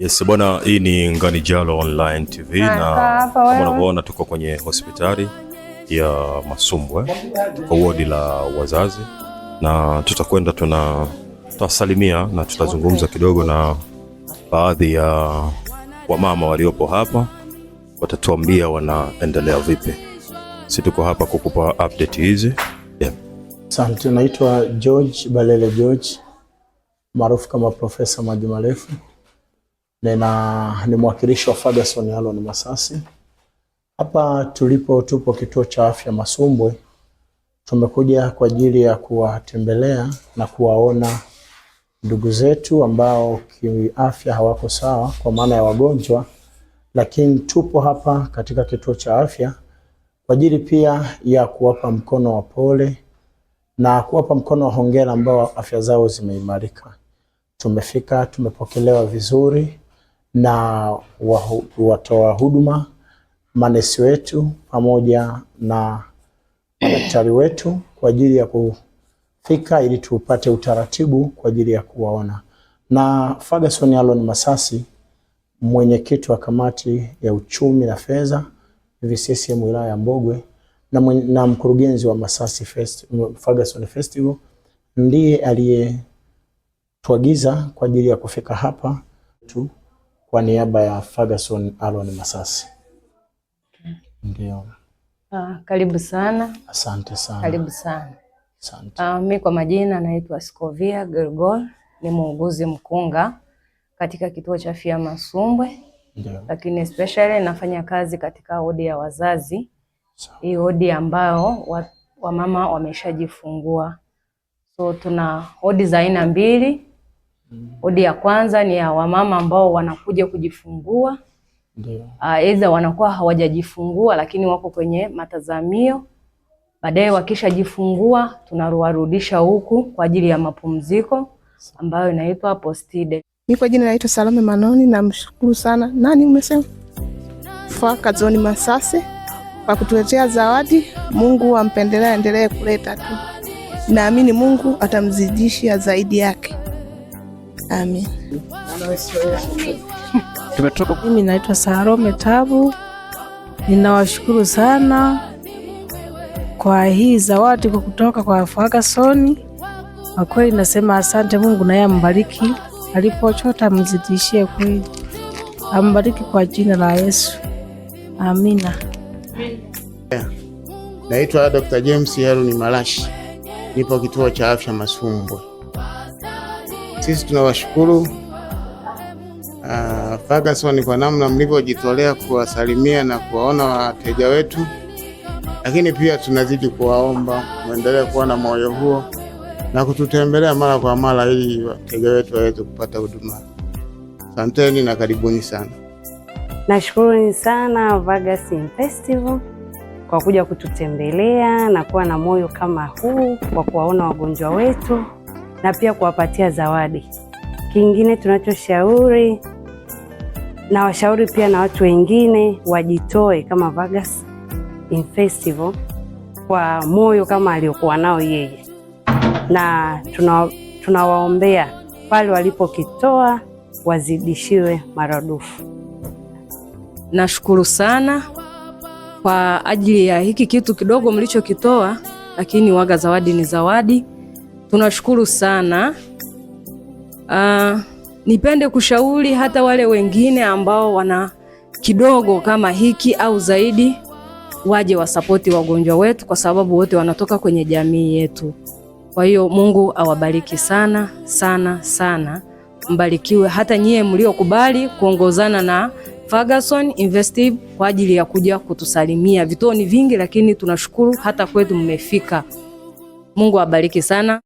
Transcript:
Yes bwana, hii ni Nganijalo Online TV na kama unavyoona tuko kwenye hospitali ya Masumbwe kwa wodi la wazazi, na tutakwenda tutasalimia na tutazungumza kidogo na baadhi ya wamama waliopo hapa, watatuambia wanaendelea vipi. Sisi tuko hapa kukupa update hizi. Asante, naitwa George Balele George, maarufu kama Profesa Maji Marefu. Ni mwakilishi wa Ferguson Alon Masasi. Hapa tupo kituo cha afya Masumbwe. Tumekuja kwa ajili ya kuwatembelea na kuwaona ndugu zetu ambao kiafya hawako sawa kwa maana ya wagonjwa, lakini tupo hapa katika kituo cha afya kwa ajili pia ya kuwapa mkono wa pole na kuwapa mkono wa hongera ambao afya zao zimeimarika. Tumefika, tumepokelewa vizuri na watoa huduma, manesi wetu pamoja na madaktari wetu kwa ajili ya kufika ili tupate utaratibu kwa ajili ya kuwaona. Na Ferguson Alon Masasi, mwenyekiti wa kamati ya uchumi na fedha VCCM wilaya ya Mbogwe na mkurugenzi wa Masasi Ferguson Festival, ndiye aliyetuagiza kwa ajili ya kufika hapa tu kwa niaba ya Ferguson Alon Masasi. Ndio. Karibu sana. Asante sana. Karibu sana. Asante. Mimi kwa majina naitwa Scovia Gergol, ni muuguzi mkunga katika kituo cha afya Masumbwe. Ndio. Lakini especially nafanya kazi katika wodi ya wazazi. Hii wodi ambao wamama wameshajifungua. So tuna wodi za aina mbili. Wodi ya kwanza ni ya wamama ambao wanakuja kujifungua. Ndio. Aidha wanakuwa hawajajifungua lakini wako kwenye matazamio. Baadaye wakishajifungua tunawarudisha huku kwa ajili ya mapumziko ambayo inaitwa postide. Mimi kwa jina naitwa Salome Manoni, na mshukuru sana umesema Ferguson Masasi kwa kutuletea zawadi. Mungu ampendelea, endelee kuleta tu. Naamini Mungu atamzidishia zaidi yake. Amen. Mimi naitwa Salome Tabu. Ninawashukuru sana kwa hii zawadi kwa kutoka kwa Ferguson. Kwa kweli nasema asante. Mungu naye ambariki, alipochota mzidishie kweli. Ambariki kwa jina la Yesu. Amina. Naitwa Dr. James Haruni Malashi. Nipo kituo cha afya Masumbwe. Sisi tunawashukuru Ferguson kwa namna mlivyojitolea kuwasalimia na kuwaona wateja wetu, lakini pia tunazidi kuwaomba muendelee kuwa na moyo huo na kututembelea mara kwa mara ili wateja wetu waweze kupata huduma. Asanteni na karibuni sana. Nashukuru sana Ferguson Festival kwa kuja kututembelea na kuwa na moyo kama huu kwa kuwaona wagonjwa wetu na pia kuwapatia zawadi. Kingine tunachoshauri na washauri pia na watu wengine wajitoe kama Ferguson Festival kwa moyo kama aliokuwa nao yeye, na tunawaombea pale walipokitoa wazidishiwe maradufu. Nashukuru sana kwa ajili ya hiki kitu kidogo mlichokitoa, lakini waga zawadi ni zawadi. Tunashukuru sana. Nipende kushauri hata wale wengine ambao wana kidogo kama hiki au zaidi, waje wasapoti wagonjwa wetu kwa sababu wote wanatoka kwenye jamii yetu. Kwa hiyo Mungu awabariki sana sana sana. Mbarikiwe hata nyie mliokubali kuongozana na Ferguson Investive kwa ajili ya kuja kutusalimia. Vituo ni vingi lakini tunashukuru hata kwetu mmefika. Mungu awabariki sana.